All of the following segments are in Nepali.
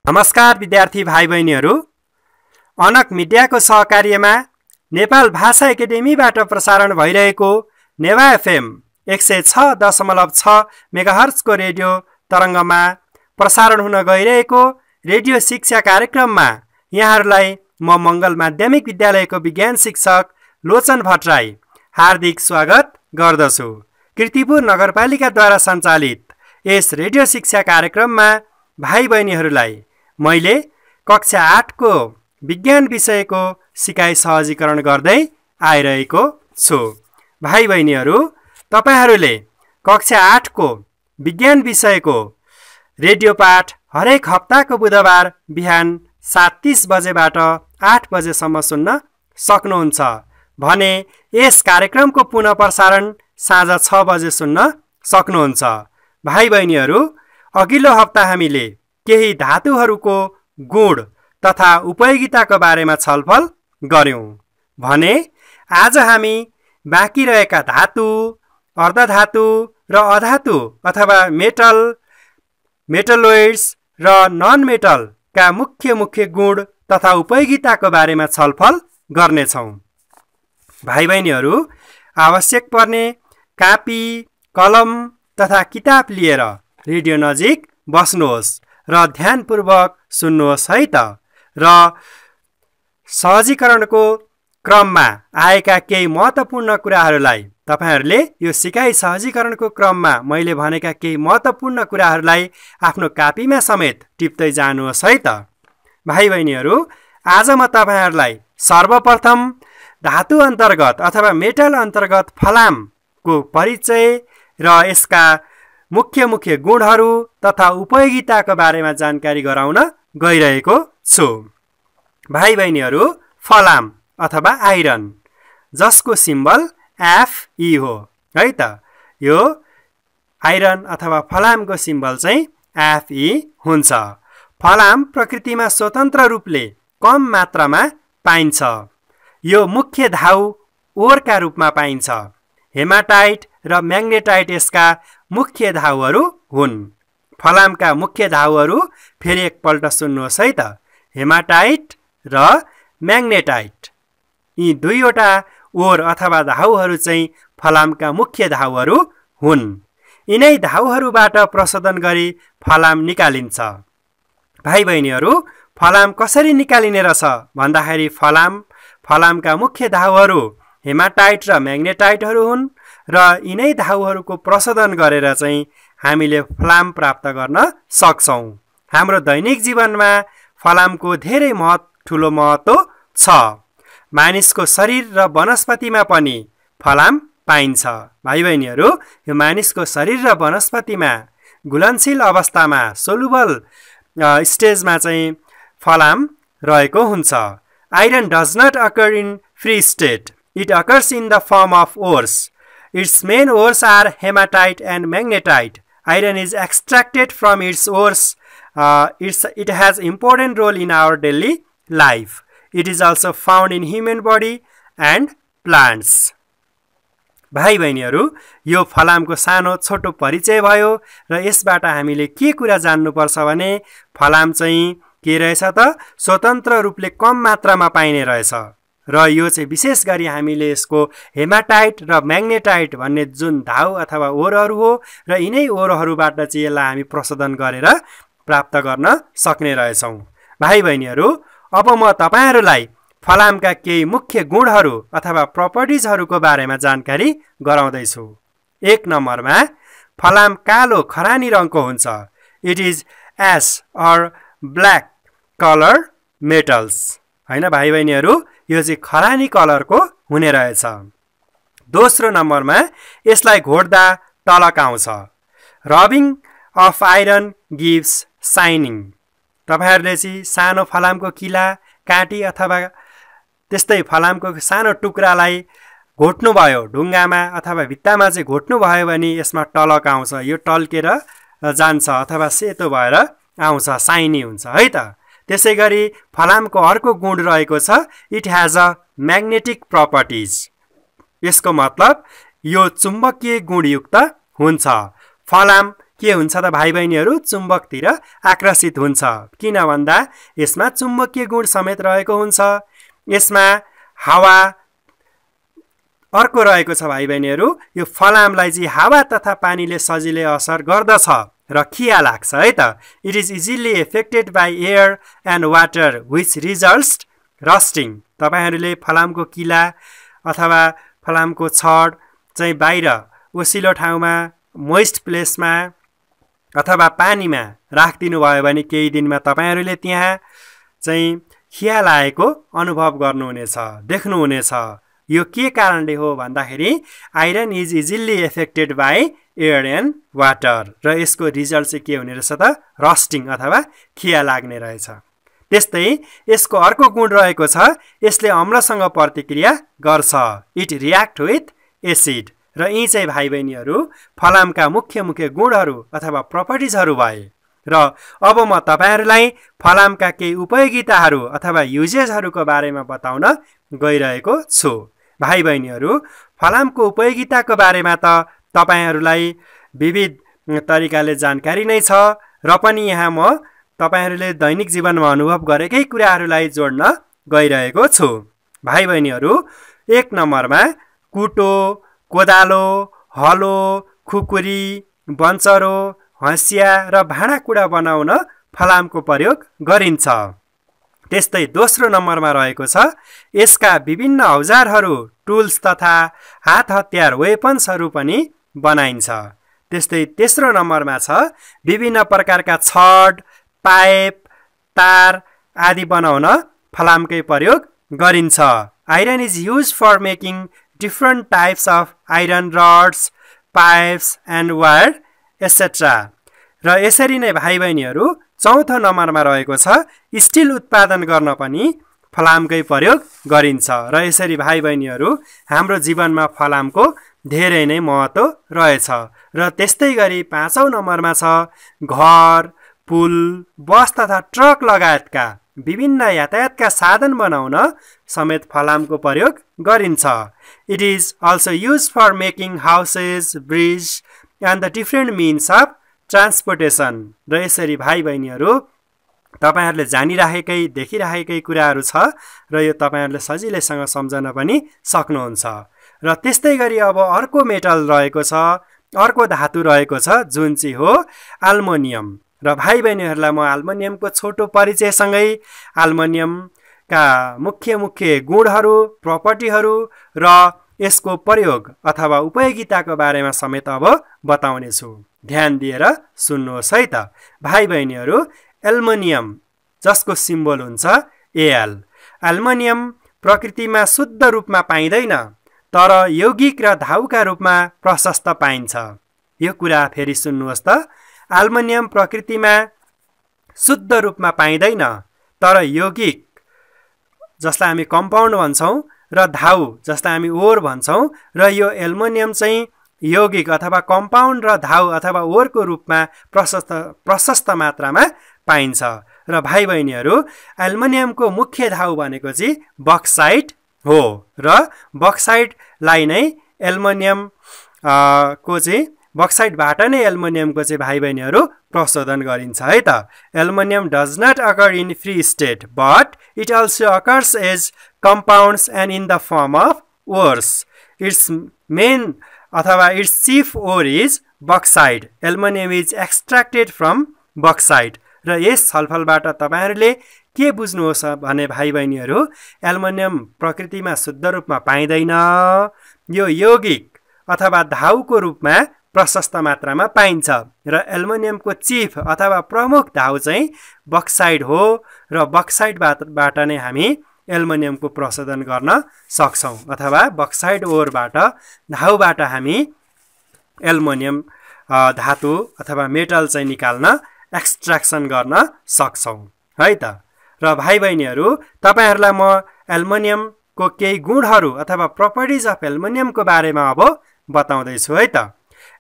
नमस्कार विद्यार्थी भाइ बहिनीहरू, अनक मिडियाको सहकार्यमा नेपाल भाषा एकाडेमीबाट प्रसारण भइरहेको नेवा एफएम 106.6 मेगाहर्जको रेडियो तरङ्गमा प्रसारण हुन गइरहेको रेडियो शिक्षा कार्यक्रममा यहाँहरूलाई म मङ्गल माध्यमिक विद्यालयको विज्ञान शिक्षक लोचन भट्टराई हार्दिक स्वागत गर्दछु। कीर्तिपुर नगरपालिकाद्वारा सञ्चालित यस रेडियो शिक्षा कार्यक्रममा भाइ बहिनीहरूलाई मैले कक्षा 8 को विज्ञान विषयको सिकाइ सहजीकरण गर्दै आइरहेको छु। भाइ बहिनीहरू, तपाईहरूले कक्षा 8 को विज्ञान विषयको रेडियो पाठ हरेक हप्ताको बुधबार बिहान 7:30 बजेबाट 8 बजेसम्म सुन्न सक्नुहुन्छ भने यस कार्यक्रमको पुनः प्रसारण साँझ 6 बजे सुन्न सक्नुहुन्छ। भाइ बहिनीहरू, अघिल्लो हप्ता हामीले केही धातुहरूको गुण तथा उपयोगिताको बारेमा छलफल गर्यौं भने आज हामी बाँकी रहेका धातु, अर्धधातु र अधातु अथवा मेटल, मेटलोइड्स र नन मेटलका मुख्य गुण तथा उपयोगिताको बारेमा छलफल गर्नेछौँ। भाइ बहिनीहरू, आवश्यक पर्ने कापी, कलम तथा किताब लिएर रेडियो नजिक बस्नुहोस् र ध्यानपूर्वक सुन्नुहोस् है त। र सहजीकरणको क्रममा आएका केही महत्त्वपूर्ण कुराहरूलाई तपाईहरूले यो सिकाइ सहजीकरणको क्रममा मैले भनेका केही महत्त्वपूर्ण कुराहरूलाई आफ्नो कापीमा समेत टिप्दै जानुहोस् है त। भाइ बहिनीहरू, आज म तपाईहरूलाई सर्वप्रथम धातु अन्तर्गत अथवा मेटल अन्तर्गत फलामको परिचय र यसका मुख्य गुणहरू तथा उपयोगिताको बारेमा जानकारी गराउन गइरहेको छु। भाइ बहिनीहरू, फलाम अथवा आइरन जसको सिम्बल Fe हो है त, यो आइरन अथवा फलामको सिम्बल चाहिँ Fe हुन्छ। फलाम प्रकृतिमा स्वतन्त्र रूपले कम मात्रामा पाइन्छ। यो मुख्य धाउ ओरका रूपमा पाइन्छ। हेमाटाइट र म्याग्नेटाइट यसका मुख्य धाउहरू हुन्। फलामका मुख्य धाउहरू फेरि एकपल्ट सुन्नुहोस् है त, हेमाटाइट र म्याग्नेटाइट। यी दुईवटा ओर अथवा धाउहरू चाहिँ फलामका मुख्य धाउहरू हुन्। यिनै धाउहरूबाट प्रशोधन गरी फलाम निकालिन्छ। भाइ बहिनीहरू, फलाम कसरी निकालिने रहेछ भन्दाखेरि फलामका मुख्य धाउहरू हेमाटाइट र म्याग्नेटाइटहरू हुन् र यिनै धाउहरूको प्रशोधन गरेर चाहिँ हामीले फलाम प्राप्त गर्न सक्छौँ। हाम्रो दैनिक जीवनमा फलामको धेरै ठुलो महत्त्व छ। मानिसको शरीर र वनस्पतिमा पनि फलाम पाइन्छ। भाइ बहिनीहरू, यो मानिसको शरीर र वनस्पतिमा घुलनशील अवस्थामा सोलुबल स्टेजमा चाहिँ फलाम रहेको हुन्छ। Iron does not occur in free state, it occurs in the form of ores. Its main ores are hematite and magnetite. Iron is extracted from its ores. It has important role in our daily life. It is also found in human body and plants. भाइ बहिनीहरू, यो फलामको सानो छोटो परिचय भयो र यसबाट हामीले के कुरा जान्नुपर्छ भने फलाम चाहिँ के रहेछ त, स्वतन्त्र रूपले कम मात्रामा पाइने रहेछ र यो चाहिँ विशेष गरी हामीले यसको हेमाटाइट र म्याग्नेटाइट भन्ने जुन धाउ अथवा ओरहरू हो र यिनै ओरहरूबाट चाहिँ यसलाई हामी प्रशोधन गरेर प्राप्त गर्न सक्ने रहेछौँ। भाइ बहिनीहरू, अब म तपाईहरूलाई फलामका केही मुख्य गुणहरू अथवा प्रपर्टिजहरूको बारेमा जानकारी गराउँदैछु। 1 नम्बरमा फलाम कालो खरानी रङको हुन्छ। It is as are black colour metals. होइन भाइ बहिनीहरू, यो चाहिँ खरानी कलरको हुने रहेछ। दोस्रो नम्बरमा यसलाई घोड्दा टलक आउँछ। Rubbing of iron gives shining. तपाईहरूले चाहिँ सानो फलामको किला, काँटी अथवा त्यस्तै फलामको सानो टुक्रालाई घोट्नुभयो, ढुङ्गामा अथवा भित्तामा चाहिँ घोट्नुभयो भने यसमा टलक आउँछ। यो टल्केर जान्छ अथवा सेतो भएर आउँछ, साइनी हुन्छ है त। त्यसै गरी फलामको अर्को गुण रहेको छ, it has a magnetic properties. यसको मतलब यो चुम्बकीय गुणयुक्त हुन्छ। फलाम के हुन्छ त भाइ बहिनीहरू चुम्बकतिर आकर्षित हुन्छ किन भन्दा यसमा चुम्बकीय गुण समेत रहेको हुन्छ यसमा हावा अर्को रहेको छ भाइ बहिनीहरू यो फलामलाई चाहिँ हावा तथा पानीले सजिलै असर गर्दछ र खिया लाग्छ है त it is easily affected by air and water which results rusting तपाईहरूले फलामको किला अथवा फलामको छड चाहिँ बाहिर ओसिलो ठाउँमा मोइस्ट प्लेसमा अथवा पानीमा राखिदिनु भयो भने केही दिनमा तपाईहरूले त्यहाँ चाहिँ खिया लागेको अनुभव गर्नुहुनेछ देख्नुहुनेछ यो के कारणले हो भन्दाखेरि iron is easily affected by air and water र यसको रिजल्ट चाहिँ के हुने रहेछ त रस्टिङ अथवा खिया लाग्ने रहेछ त्यस्तै यसको अर्को गुण रहेको छ यसले अम्लसँग प्रतिक्रिया गर्छ इट रियाक्ट विथ एसिड र यी चाहिँ भाइ बहिनीहरू फलामका मुख्य गुणहरू अथवा प्रपर्टिजहरू भए र अब म तपाईहरूलाई फलामका केही उपयोगिताहरू अथवा युजेसहरूको बारेमा बताउन गइरहेको छु भाइ बहिनीहरू फलामको उपयोगिताको बारेमा त तपाईहरूलाई विविध तरिकाले जानकारी नै छ र पनि यहाँ म तपाईहरूले दैनिक जीवनमा अनुभव गरेकै कुराहरूलाई जोड्न गइरहेको छु भाइ बहिनीहरू 1 नम्बरमा कुटो कोदालो हलो खुकुरी बन्चरो हँसिया र भाँडाकुँडा बनाउन फलामको प्रयोग गरिन्छ त्यस्तै दोस्रो नम्बरमा रहेको छ यसका विभिन्न औजारहरू टुल्स तथा हात हतियार वेपन्सहरू पनि बनाइन्छ त्यस्तै तेस्रो नम्बरमा छ विभिन्न प्रकारका छड पाइप तार आदि बनाउन फलामकै प्रयोग गरिन्छ iron is use for making different types of iron rods, pipes and wire, etc. र यसरी नै भाइ बहिनीहरू चौथो नम्बरमा रहेको छ स्टिल उत्पादन गर्न पनि फलामकै प्रयोग गरिन्छ र यसरी भाइ बहिनीहरू हाम्रो जीवनमा फलामको धेरै नै महत्त्व रहेछ र त्यस्तै गरी 5औं नम्बरमा छ घर पुल बस तथा ट्रक लगायतका विभिन्न यातायातका साधन बनाउन समेत फलामको प्रयोग गरिन्छ it is also use for making houses bridge and the different means of transportation र यसरी भाइ बहिनीहरू तपाईहरूले जानिराखेकै देखिराखेकै कुराहरू छ र यो तपाईहरूले सजिलैसँग सम्झन पनि सक्नुहुन्छ र त्यस्तै गरी अब अर्को मेटल रहेको छ अर्को धातु रहेको छ जुन चाहिँ हो एल्युमिनियम र भाइ बहिनीहरूलाई म एल्युमिनियमको छोटो परिचयसँगै एल्युमिनियमका मुख्य गुणहरू प्रपर्टीहरू र यसको प्रयोग अथवा उपयोगिताको बारेमा समेत अब बताउने छु ध्यान दिएर सुन्नुहोस् है त भाइ बहिनीहरू एल्युमिनियम जसको सिम्बल हुन्छ एल एल्युमिनियम प्रकृतिमा शुद्ध रूपमा पाइँदैन तर यौगिक र धाउका रूपमा प्रशस्त पाइन्छ यो कुरा फेरि सुन्नुहोस् त एल्युमिनियम प्रकृतिमा शुद्ध रूपमा पाइँदैन तर यौगिक जसलाई हामी कम्पाउन्ड भन्छौँ र धाउ जसलाई हामी ओर भन्छौँ र यो एल्युमिनियम चाहिँ यौगिक अथवा कम्पाउन्ड र धाउ अथवा ओरको रूपमा प्रशस्त मात्रामा पाइन्छ र भाइ बहिनीहरू एल्युमिनियमको मुख्य धाउ भनेको चाहिँ बक्साइट हो र बक्साइटलाई नै एल्युमिनियम को चाहिँ बक्साइटबाट नै एल्युमिनियमको चाहिँ भाइ बहिनीहरू प्रशोधन गरिन्छ है त aluminium does not occur in free state but it also occurs as compounds and in the form of ores. Its main अथवा its chief ore is bauxite. Aluminum is extracted from bauxite. र यस छलफलबाट तपाईहरूले के बुझ्नुहोस् भने भाइ बहिनीहरू एल्युमिनियम प्रकृतिमा शुद्ध रूपमा पाइँदैन यो यौगिक अथवा धाउको रूपमा प्रशस्त मात्रामा पाइन्छ र एल्युमिनियमको चिफ अथवा प्रमुख धाउ चाहिँ बक्साइट हो र बक्साइटबाट नै हामी एल्युमिनियमको प्रशोधन गर्न सक्छौं अथवा बक्साइट ओरबाट धाउबाट हामी एल्युमिनियम धातु अथवा मेटल चाहिँ निकाल्न एक्सट्र्याक्सन गर्न सक्छौं है त र भाइ बहिनीहरू तपाईहरुलाई म एल्युमिनियमको केही गुणहरू अथवा प्रपर्टिज अफ एल्युमिनियमको बारेमा अब बताउँदै छु है त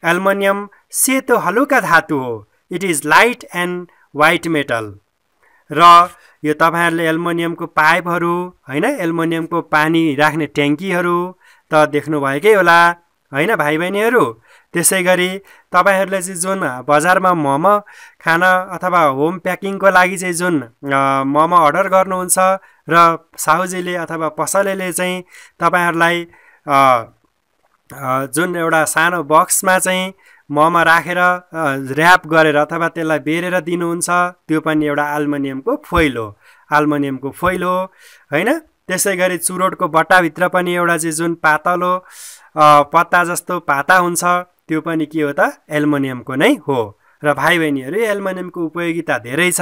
एल्युमिनियम सेतो हलुका धातु हो it is light and white metal र यो तपाईहरुले एल्युमिनियमको पाइपहरू हैन एल्युमिनियमको पानी राख्ने ट्याङ्कीहरू त देख्नु भएकै होला हैन भाइ बहिनीहरू त्यसै गरी तपाईहरुले चाहिँ जुन बजारमा मोमो खान अथवा होम प्याकिङको लागि चाहिँ जुन मोमो अर्डर गर्नुहुन्छ र साहुजीले अथवा पसलेले चाहिँ तपाईहरुलाई जुन एउटा सानो बक्समा चाहिँ मोमो राखेर र्याप गरेर अथवा त्यसलाई बेरेर दिनुहुन्छ त्यो पनि एउटा एल्युमिनियमको फोइल हो हैन। त्यसै गरी चुरोटको बट्टाभित्र पनि एउटा चाहिँ जुन पातलो पत्ता जस्तो पाता हुन्छ त्यो पनि के हो त एल्युमिनियमको नै हो। र भाइ बहिनीहरु एल्युमिनियमको उपयोगिता धेरै छ,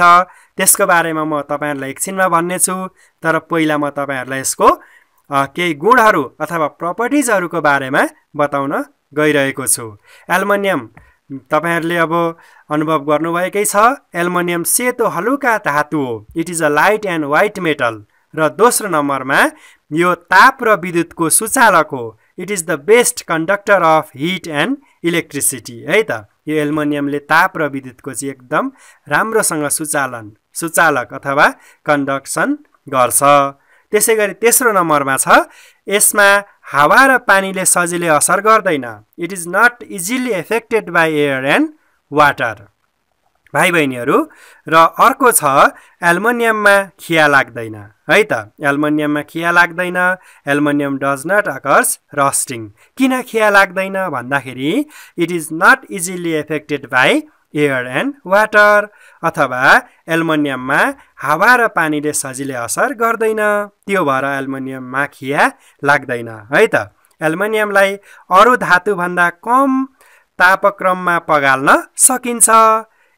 त्यसको बारेमा म तपाईहरुलाई एकछिनमा भन्ने छु। तर पहिला म तपाईहरुलाई यसको केही गुणहरू अथवा प्रपर्टिजहरूको बारेमा बताउन गइरहेको छु। एल्युमिनियम तपाईहरुले अब अनुभव गर्नुभएकै छ, एल्युमिनियम सेतो हलुका धातु हो। It is a light and white metal. र दोस्रो नम्बरमा यो ताप र विद्युतको सुचालक हो। It is the best conductor of heat and electricity है त। यो एल्युमिनियमले ताप र विद्युतको चाहिँ एकदम राम्रोसँग सुचालक अथवा कन्डक्सन गर्छ। त्यसै गरी तेस्रो नम्बरमा छ यसमा हावा र पानीले सजिलै असर गर्दैन। It is not easily affected by air and water. भाइ बहिनीहरु र अर्को छ एल्युमिनियममा खिया लाग्दैन है त। एल्युमिनियममा खिया लाग्दैन। Aluminium does not occurs rusting. किन खिया लाग्दैन भन्दाखेरि it is not easily affected by air and water, अथवा एल्युमिनियममा हावा र पानीले सजिलै असर गर्दैन, त्यो भएर एल्युमिनियममा खिया लाग्दैन है त। एल्युमिनियमलाई अरु धातु भन्दा कम तापक्रममा पगाल्न सकिन्छ।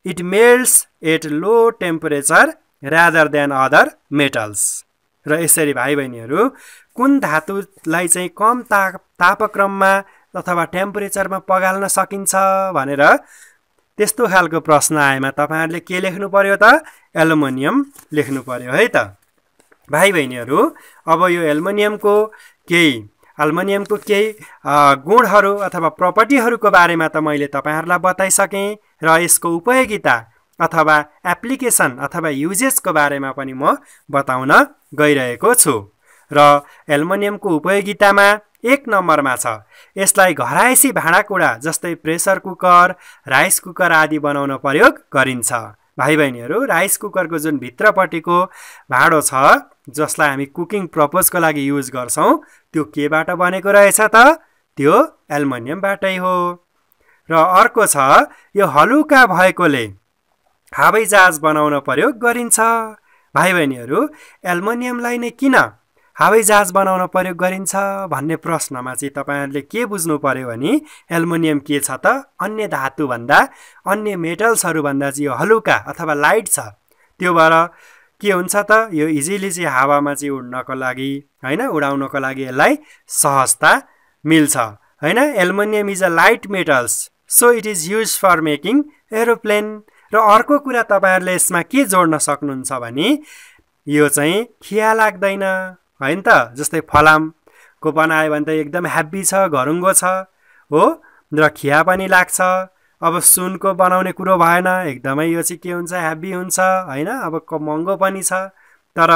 It melts at low temperature rather than other metals. र यसरी भाइ बहिनीहरु कुन धातुलाई चाहिँ कम तापक्रममा अथवा टेम्परेचरमा पगाल्न सकिन्छ भनेर त्यस्तो खालको प्रश्न आएमा तपाईहरुले के लेख्नु पर्यो त? एल्युमिनियम लेख्नु पर्यो है त। भाइ बहिनीहरु अब यो एल्युमिनियमको केही गुणहरू अथवा प्रपर्टीहरूको बारेमा त मैले तपाईहरुलाई बताइसकेँ र यसको उपयोगिता अथवा एप्लिकेसन अथवा युजेसको बारेमा पनि म बताउन गइरहेको छु। र एल्युमिनियमको उपयोगितामा एक नम्बरमा छ यसलाई घरायसी भाँडाकुँडा जस्तै प्रेसर कुकर, राइस कुकर आदि बनाउन प्रयोग गरिन्छ। भाइ बहिनीहरु राइस कुकरको जुन भित्रपट्टिको भाँडो छ जसलाई हामी कुकिङ पर्पजको लागि युज गर्छौं त्यो केबाट बनेको रहेछ त? त्यो एल्युमिनियमबाटै हो। र अर्को छ यो हलुका भएकोले हवाईजहाज बनाउन प्रयोग गरिन्छ। भाइ बहिनीहरु एल्युमिनियमलाई नै किन हवाईजहाज बनाउन प्रयोग गरिन्छ भन्ने प्रश्नमा चाहिँ तपाईहरुले के बुझ्नु पर्यो भने एल्युमिनियम के छ त अन्य धातु भन्दा अन्य मेटल्सहरु भन्दा चाहिँ यो हलुका अथवा लाइट छ। त्यो भएर के हुन्छ त यो इजिली चाहिँ हावामा चाहिँ उड्नको लागि हैन उडाउनको लागि यसलाई सहजता मिल्छ हैन। Aluminium is a light metals so it is used for making aeroplane. र अर्को कुरा तपाईहरुले यसमा के जोड्न सक्नुहुन्छ भने यो चाहिँ खिया लाग्दैन हैन त। जस्तै फलामको बनायो भने त एकदम हेभी छ, घरुङ्गो छ हो र खिया पनि लाग्छ। अब सुनको बनाउने कुरो भएन, एकदमै यो चाहिँ के हुन्छ हेभी हुन्छ हैन, अब महँगो पनि छ। तर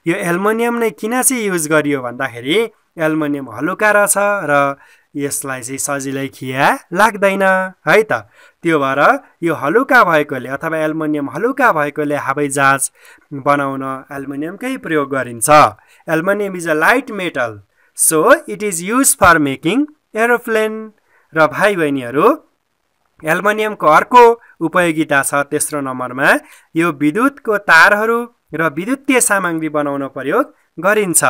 यो एल्युमिनियम नै किन चाहिँ युज गरियो भन्दाखेरि एल्युमिनियम हलुका रहेछ र यसलाई चाहिँ सजिलै खिया लाग्दैन है त। त्यो भएर यो हलुका भएकोले अथवा एल्युमिनियम हलुका भएकोले हवाईजहाज बनाउन एल्युमिनियमकै प्रयोग गरिन्छ। Aluminium is a light metal so it is used for making aeroplane. र भाइ बहिनीहरु एल्युमिनियमको अर्को उपयोगिता छ तेस्रो नम्बरमा यो विद्युतको तारहरू र विद्युतीय सामग्री बनाउन प्रयोग गरिन्छ।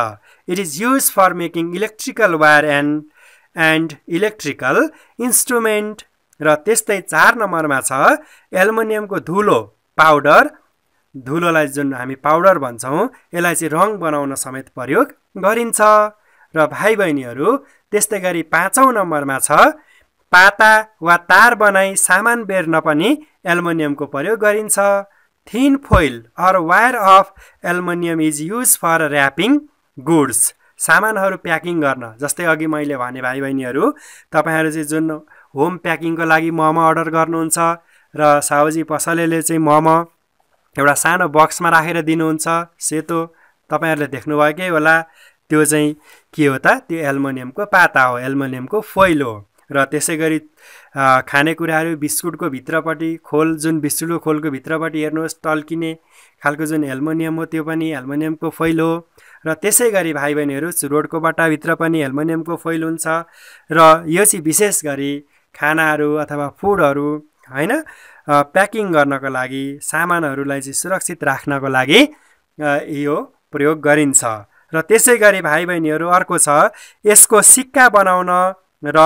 It is used for making electrical wire and electrical instrument. र त्यस्तै 4 नम्बरमा छ एल्युमिनियमको धुलो पाउडर, धुलोलाई जुन हामी पाउडर भन्छौं यसलाई चाहिँ रङ बनाउन समेत प्रयोग गरिन्छ। र भाइ बहिनीहरु त्यस्तै गरी 5औं नम्बरमा छ पाता वा तार बनाई सामान बेर्न पनि एल्युमिनियमको प्रयोग गरिन्छ। Thin foil or wire of aluminium is used for wrapping goods. सामानहरु प्याकिङ गर्न जस्तै अघि मैले भने भाइ बहिनीहरु तपाईहरु चाहिँ जुन होम प्याकिङको लागि मोमो अर्डर गर्नुहुन्छ र साहुजी पसलेले चाहिँ मोमो एउटा सानो बक्समा राखेर दिनुहुन्छ सेतो, तपाईहरुले देख्नुभएकै होला। त्यो चाहिँ के हो त? त्यो एल्युमिनियमको पाता हो, एल्युमिनियमको फोइल हो। र त्यसै गरी खानेकुराहरू बिस्कुटको भित्रपट्टि खोल, जुन बिस्कुटको खोलको भित्रपट्टि हेर्नुहोस् टल्किने खालको जुन एल्युमिनियम हो त्यो पनि एल्युमिनियमको फोइल हो। र त्यसै गरी भाइ बहिनीहरू रोडको बट्टाभित्र पनि एल्युमिनियमको फोइल हुन्छ। र यो चाहिँ विशेष गरी खानाहरू अथवा फुडहरू हैन प्याकिङ गर्नको लागि, सामानहरूलाई चाहिँ सुरक्षित राख्नको लागि यो प्रयोग गरिन्छ। र त्यसै गरी भाइ बहिनीहरू अर्को छ, यसको सिक्का बनाउन र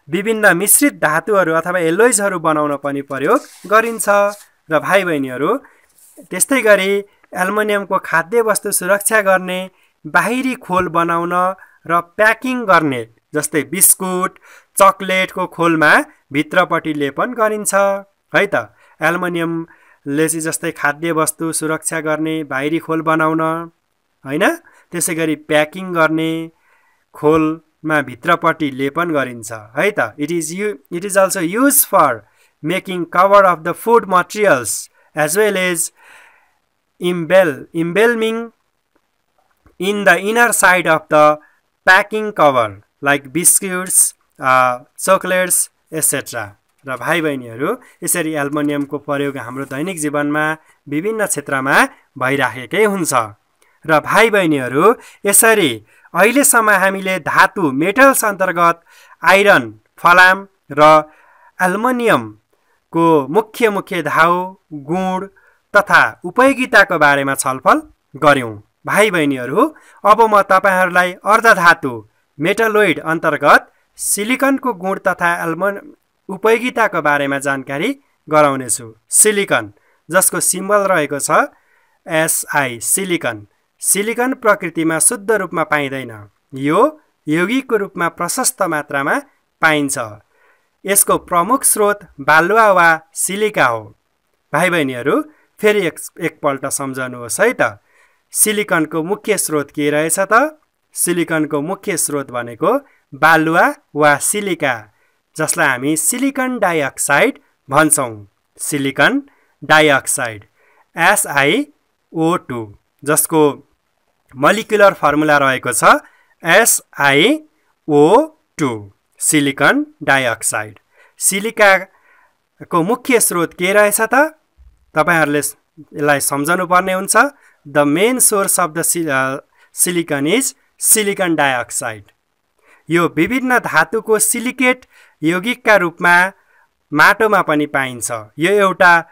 विभिन्न मिश्रित धातुहरू अथवा एलोइजहरू बनाउन पनि प्रयोग गरिन्छ। र भाइ बहिनीहरू त्यस्तै गरी एल्युमिनियमको खाद्य वस्तु सुरक्षा गर्ने, बाहिरी खोल बनाउन र प्याकिङ गर्ने, जस्तै बिस्कुट चकलेटको खोलमा भित्रपट्टि लेपन गरिन्छ है त। एल्युमिनियमले चाहिँ जस्तै खाद्य वस्तु सुरक्षा गर्ने, बाहिरी खोल बनाउन हैन, त्यसै गरी प्याकिङ गर्ने खोलमा भित्रपट्टि लेपन गरिन्छ है त। It is also use for making cover of the food materials as well as embalming in the inner side of the packing cover like biscuits, chocolates, etc. र भाइ बहिनीहरू यसरी एल्युमिनियमको प्रयोग हाम्रो दैनिक जीवनमा विभिन्न क्षेत्रमा भइराखेकै हुन्छ। र भाइ बहिनीहरू यसरी अहिलेसम्म हामीले धातु मेटल्स अन्तर्गत आइरन, फलाम र एल्युमिनियमको मुख्य धाउ, गुण तथा उपयोगिताको बारेमा छलफल गर्यौं। भाइ बहिनीहरू अब म तपाईहरूलाई अर्धधातु मेटलोइड अन्तर्गत सिलिकनको गुण तथा उपयोगिताको बारेमा जानकारी गराउनेछु। सिलिकन जसको सिम्बल रहेको छ SI, सिलिकन। सिलिकन प्रकृतिमा शुद्ध रूपमा पाइँदैन, यो यौगिकको रूपमा प्रशस्त मात्रामा पाइन्छ। यसको प्रमुख स्रोत बालुवा वा सिलिका हो। भाइ बहिनीहरू फेरि एकपल्ट सम्झनुहोस् है त, सिलिकनको मुख्य स्रोत के रहेछ त? सिलिकनको मुख्य स्रोत भनेको बालुवा वा सिलिका, जसलाई हामी सिलिकन डाइअक्साइड भन्छौँ। सिलिकन डाइअक्साइड SiO2, जसको मोलिकुलर फर्मुला रहेको छ SiO2, सिलिकन डाइअक्साइड। सिलिकाको मुख्य स्रोत के रहेछ त? तपाईहरूले यसलाई सम्झनु पर्ने हुन्छ। The main source of the silicon is silicon dioxide. यो विभिन्न धातुको सिलिकेट यौगिकका रूपमा माटोमा पनि पाइन्छ। यो एउटा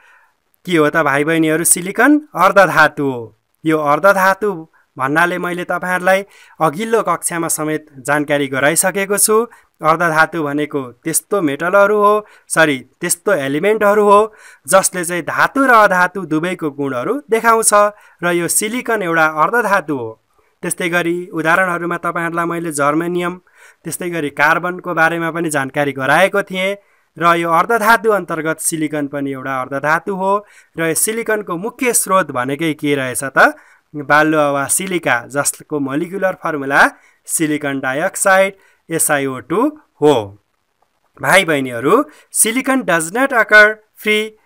के हो त भाइ बहिनीहरू? सिलिकन अर्धधातु हो। यो अर्धधातु भन्नाले मैले तपाईहरूलाई अघिल्लो कक्षामा समेत जानकारी गराइसकेको छु। अर्धधातु भनेको त्यस्तो मेटलहरू हो, त्यस्तो एलिमेन्टहरू हो जसले चाहिँ धातु र अधातु दुवैको गुणहरू देखाउँछ। र यो सिलिकन एउटा अर्धधातु हो। त्यस्तै गरी उदाहरणहरूमा तपाईहरूलाई मैले जर्मेनियम, त्यस्तै गरी कार्बनको बारेमा पनि जानकारी गराएको थिएँ। र यो अर्धधातु अन्तर्गत सिलिकन पनि एउटा अर्धधातु हो। र यो सिलिकनको मुख्य स्रोत भनेकै के रहेछ त? बालुवा वा सिलिका, जसको molecular formula silicon dioxide SiO2 हो। भाइ बहिनीहरू silicon does not occur free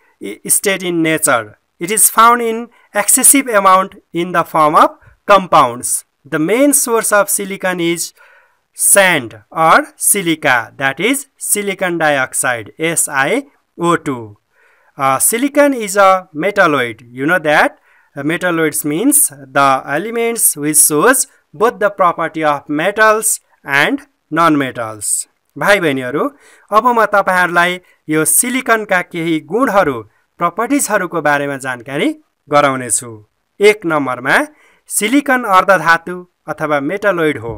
state in nature. It is found in excessive amount in the form of compounds. The main source of silicon is sand or silica, that is silicon dioxide SiO2. Silicon is a metalloid. You know that metalloids means the elements which shows both the property of metals and non-metals. भाइ बहिनीहरू अब म तपाईहरूलाई यो सिलिकनका केही गुणहरू, प्रपर्टिजहरूको बारेमा जानकारी गराउने छु। 1 नम्बरमा सिलिकन अर्धधातु अथवा मेटलोइड हो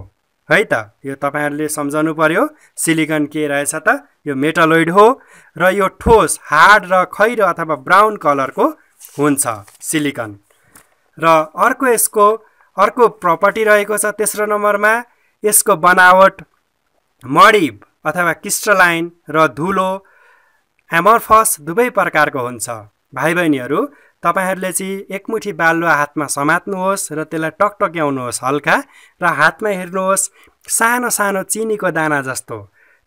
है त। यो तपाईहरूले सम्झनु पर्यो। सिलिकन के रहेछ त? यो मेटलोइड हो र यो ठोस, हार्ड र खैरो अथवा ब्राउन कलरको हुन्छ सिलिकन। र अर्को प्रपर्टी रहेको छ तेस्रो नम्बरमा, यसको बनावट मणिब अथवा क्रिस्टलाइन र धुलो एमर्फस दुवै प्रकारको हुन्छ। भाइ बहिनीहरू तपाईहरूले चाहिँ एकमुठी बालुवा हातमा समात्नुहोस् र त्यसलाई टकटक्याउनुहोस् हल्का, र हातमा हेर्नुहोस् सानो सानो चिनीको दाना जस्तो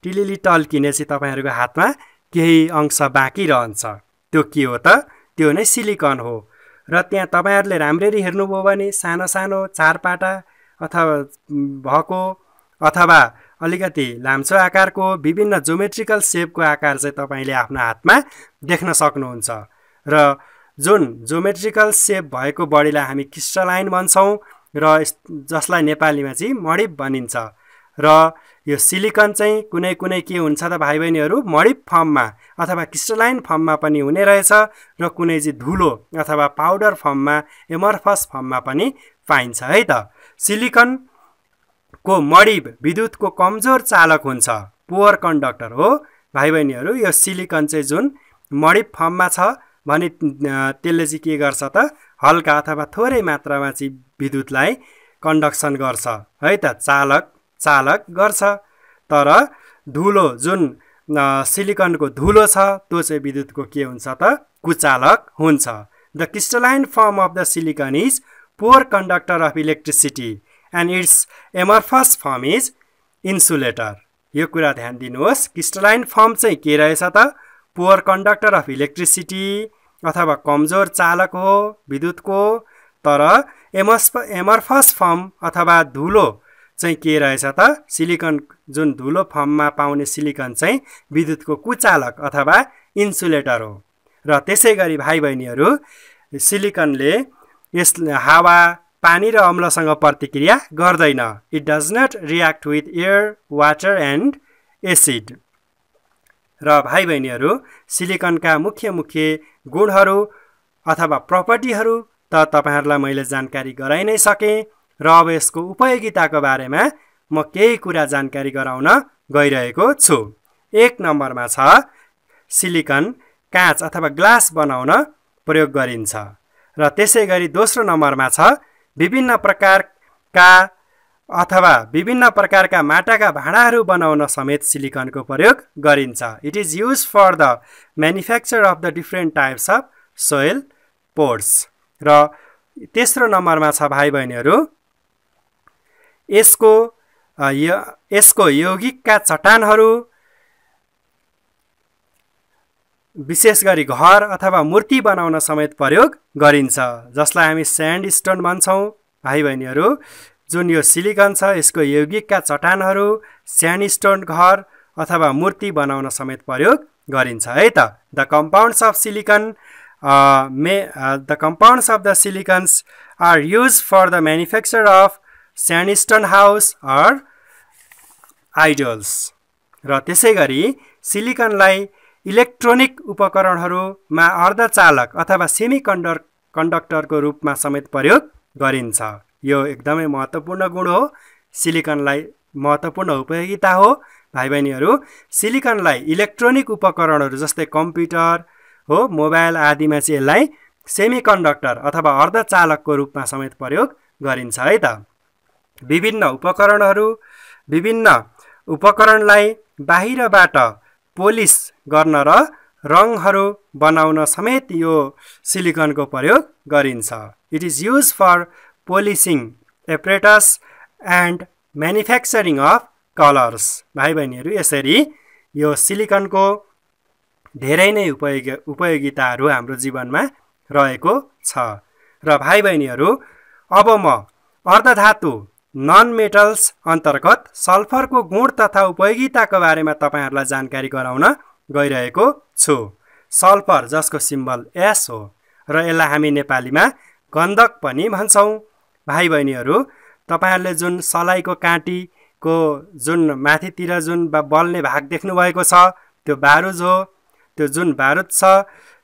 टिलिली टल्किने चाहिँ तपाईँहरूको हातमा केही अंश बाँकी रहन्छ। त्यो के हो त? त्यो नै सिलिकन हो। र त्यहाँ तपाईहरूले राम्ररी हेर्नुभयो भने सानो सानो चारपाटा अथवा भएको अथवा अलिकति लाम्चो आकारको विभिन्न ज्योमेट्रिकल सेपको आकार चाहिँ तपाईले आफ्नो हातमा देख्न सक्नुहुन्छ र जुन ज्योमेट्रिकल सेप भएको बडीलाई हामी क्रिस्टलाइन भन्छौँ र जसलाई नेपालीमा चाहिँ मडिप भनिन्छ र यो सिलिकन चाहिँ कुनै कुनै के हुन्छ त भाइ बहिनीहरू मडिप फर्ममा अथवा क्रिस्टलाइन फर्ममा पनि हुने रहेछ र कुनै चाहिँ धुलो अथवा पाउडर फर्ममा एमर्फस फर्ममा पनि पाइन्छ है त। सिलिकनको मडिप विद्युतको कमजोर चालक हुन्छ, पुअर कन्डक्टर हो भाइ बहिनीहरू। यो सिलिकन चाहिँ जुन मडिप फर्ममा छ भने त्यसले चाहिँ के गर्छ त हल्का अथवा थोरै मात्रामा चाहिँ विद्युतलाई कन्डक्सन गर्छ है त, चालक गर्छ। तर धुलो जुन सिलिकनको धुलो छ त्यो चाहिँ विद्युतको के हुन्छ त कुचालक हुन्छ। The crystalline form of the silicon is poor conductor of electricity and its amorphous form is insulator. यो कुरा ध्यान दिनुहोस्, क्रिस्टलाइन फर्म चाहिँ के रहेछ त पुअर कन्डक्टर अफ इलेक्ट्रिसिटी अथवा कमजोर चालक हो विद्युतको। तर एमर्फस फर्म अथवा धुलो चाहिँ के रहेछ त सिलिकन जुन धुलो फर्ममा पाउने सिलिकन चाहिँ विद्युतको कुचालक अथवा इन्सुलेटर हो। र त्यसै गरी भाइ बहिनीहरू सिलिकनले यस हावा पानी र अम्लसँग प्रतिक्रिया गर्दैन। It does not react with air water and acid. र भाइ बहिनीहरू सिलिकनका मुख्य गुणहरू अथवा प्रपर्टीहरू त तपाईहरुलाई मैले जानकारी गराइ नै सके र अब यसको उपयोगिताको बारेमा म केही कुरा जानकारी गराउन गइरहेको छु। 1 नम्बरमा छ सिलिकन काँच अथवा ग्लास बनाउन प्रयोग गरिन्छ र त्यसै गरी दोस्रो नम्बरमा छ विभिन्न प्रकारका माटाका भाँडाहरू बनाउन समेत सिलिकनको प्रयोग गरिन्छ। It is use for the manufacture of the different types of soil ports. र तेस्रो नम्बरमा छ भाइ बहिनीहरू यसको यौगिकका चट्टानहरू विशेष गरी घर अथवा मूर्ति बनाउन समेत प्रयोग गरिन्छ, जसलाई हामी स्यान्ड स्टोन भन्छौँ। भाइ बहिनीहरू जुन यो सिलिकन छ यसको यौगिकका चट्टानहरू स्यान्ड स्टोन घर अथवा मूर्ति बनाउन समेत प्रयोग गरिन्छ है त। The compounds of the silicones are use for the manufacture of sandstone house or idols. र त्यसै गरी सिलिकनलाई इलेक्ट्रोनिक उपकरणहरूमा अर्धचालक अथवा सेमी कन्डक्टरको रूपमा समेत प्रयोग गरिन्छ। यो एकदमै महत्त्वपूर्ण गुण हो, सिलिकनलाई महत्त्वपूर्ण उपयोगिता हो। भाइ बहिनीहरू सिलिकनलाई इलेक्ट्रोनिक उपकरणहरू जस्तै कम्प्युटर हो मोबाइल आदिमा चाहिँ यसलाई सेमी कन्डक्टर अथवा अर्धचालकको रूपमा समेत प्रयोग गरिन्छ है त। विभिन्न उपकरणलाई बाहिरबाट पोलिस गर्न र रङहरू बनाउन समेत यो सिलिकनको प्रयोग गरिन्छ। It is use for polishing apparatus and manufacturing of colours. भाइ बहिनीहरू यसरी यो सिलिकनको धेरै नै उपयोगिताहरू हाम्रो जीवनमा रहेको छ। र भाइ बहिनीहरू अब म अर्धधातु नन मेटल्स अन्तर्गत सल्फरको गुण तथा उपयोगिताको बारेमा तपाईहरुलाई जानकारी गराउन गइरहेको छु। सल्फर जसको सिम्बल S हो र यसलाई हामी नेपालीमा गन्धक पनि भन्छौँ। भाइ बहिनीहरू तपाईहरुले जुन सलाइको काँटीको जुन माथितिर जुन बल्ने भाग देख्नु भएको छ त्यो बारुद हो। त्यो जुन बारुद छ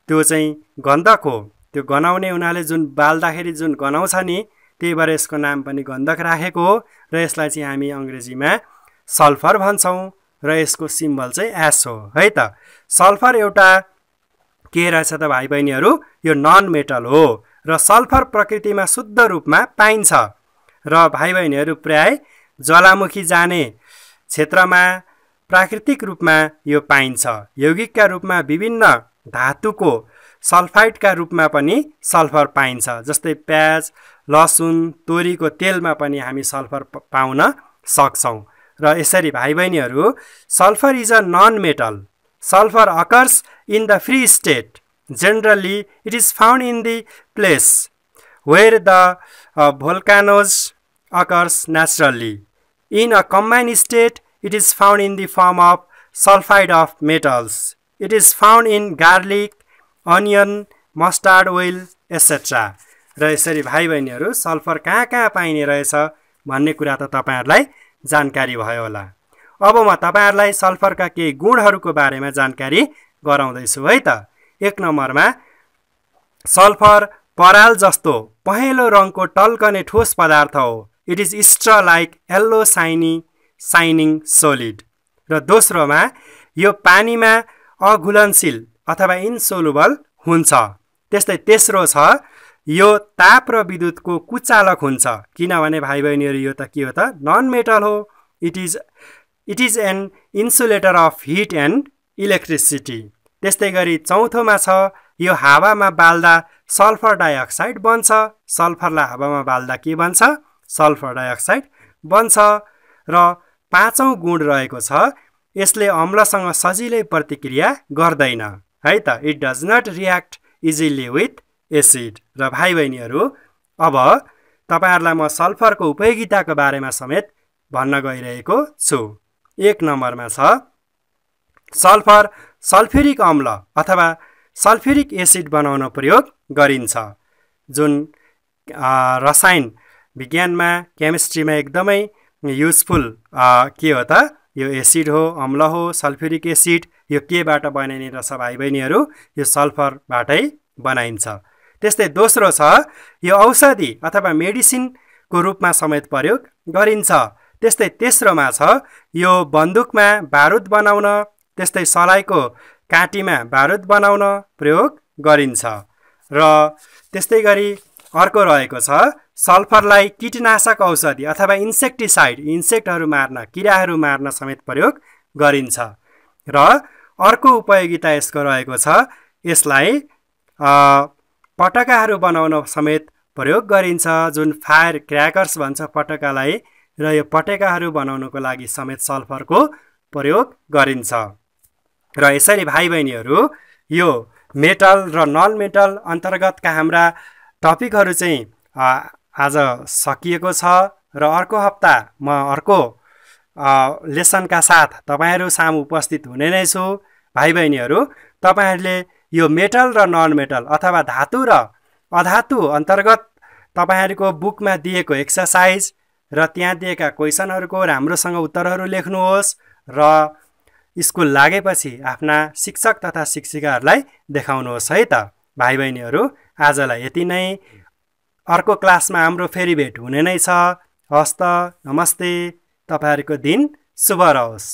त्यो चाहिँ गन्धक हो। त्यो गनाउने हुनाले जुन बाल्दाखेरि जुन गनाउँछ नि त्यही भएर यसको नाम पनि गन्धक राखेको हो र यसलाई चाहिँ हामी अंग्रेजीमा सल्फर भन्छौँ र यसको सिम्बल चाहिँ S हो है त। सल्फर एउटा के रहेछ त भाइ बहिनीहरू यो नन मेटल हो र सल्फर प्रकृतिमा शुद्ध रूपमा पाइन्छ र भाइ बहिनीहरू प्राय ज्वालामुखी जाने क्षेत्रमा प्राकृतिक रूपमा यो पाइन्छ। यौगिकका रूपमा विभिन्न धातुको सल्फाइडका रूपमा पनि सल्फर पाइन्छ, जस्तै प्याज लसुन तोरीको तेलमा पनि हामी सल्फर पाउन सक्छौं। र यसरी भाइ बहिनीहरू sulphur is a non metal. Sulphur occurs in the free state. Generally it is found in the place where the volcanoes occurs naturally. In a combined state It is found in the form of sulfide of metals. It is found in garlic, onion, mustard oil, etc. र यसरी भाइ बहिनीहरू सल्फर कहाँ कहाँ पाइने रहेछ भन्ने कुरा त तपाईहरुलाई जानकारी भयो होला। अब म तपाईहरुलाई सल्फरका केही गुणहरूको बारेमा जानकारी गराउँदैछु है त। 1 नम्बरमा सल्फर पराल जस्तो पहेँलो रङको टल्कने ठोस पदार्थ हो। It is straw like yellow shining solid. र दोस्रोमा यो पानीमा अघुलनशील अथवा इन्सोलुबल हुन्छ। त्यस्तै तेस्रो छ यो ताप र विद्युतको कुचालक हुन्छ, किनभने भाइ बहिनीहरू यो त के हो त नन मेटल हो। It is an insulator of heat and electricity. त्यस्तै गरी चौथोमा छ यो हावामा बाल्दा सल्फर डाइअक्साइड बन्छ। सल्फरलाई हावामा बाल्दा के बन्छ? सल्फर डाइअक्साइड बन्छ। र पाँचौं गुण रहेको छ यसले अम्लसँग सजिलै प्रतिक्रिया गर्दैन है त। It does not react easily with acid. र भाइ बहिनीहरू अब तपाईहरुलाई म सल्फरको उपयोगिताको बारेमा समेत भन्न गइरहेको छु। 1 नम्बरमा छ सल्फर सल्फ्युरिक अम्ल अथवा सल्फ्युरिक एसिड बनाउन प्रयोग गरिन्छ, जुन रसायन विज्ञानमा केमिस्ट्रीमा एकदमै युजफुल के हो त यो एसिड हो, अम्ल हो, सल्फ्युरिक एसिड। यो केबाट बनिने रहेछ भाइ बहिनीहरू? यो सल्फरबाटै बनाइन्छ। त्यस्तै दोस्रो छ यो औषधि अथवा मेडिसिनको रूपमा समेत प्रयोग गरिन्छ। त्यस्तै तेस्रोमा छ यो बन्दुकमा बारुद बनाउन, त्यस्तै सलाइको काँटीमा बारुद बनाउन प्रयोग गरिन्छ। र त्यस्तै गरी अर्को रहेको छ सल्फरलाई कीटनाशक औषधि अथवा इन्सेक्टिसाइड, इन्सेक्टहरू मार्न, किराहरू मार्न समेत प्रयोग गरिन्छ। र अर्को उपयोगिता यसको रहेको छ यसलाई पटकाहरू बनाउन समेत प्रयोग गरिन्छ, जुन फायर क्र्याकर्स भन्छ पटकालाई। र यो पटेकाहरू बनाउनको लागि समेत सल्फरको प्रयोग गरिन्छ। र यसरी भाइ बहिनीहरू यो मेटल र नन मेटल अन्तर्गतका हाम्रा टपिकहरू चाहिँ आज सकिएको छ। र अर्को हप्ता म अर्को लेसनका साथ तपाईहरु सामु उपस्थित हुने नै छु। भाइ बहिनीहरू तपाईहरुले यो मेटल र नन मेटल अथवा धातु र अधातु अन्तर्गत तपाईहरुको बुकमा दिएको एक्सरसाइज र त्यहाँ दिएका क्वेशनहरुको राम्रोसँग उत्तरहरू लेख्नुहोस् र स्कुल लागेपछि आफ्ना शिक्षक तथा शिक्षिकाहरूलाई देखाउनुहोस् है त। भाइ बहिनीहरू आजलाई यति नै। अर्को क्लासमा हाम्रो फेरि भेट हुने नै छ। हस्त नमस्ते। तपाईहरुको दिन शुभ रहोस्।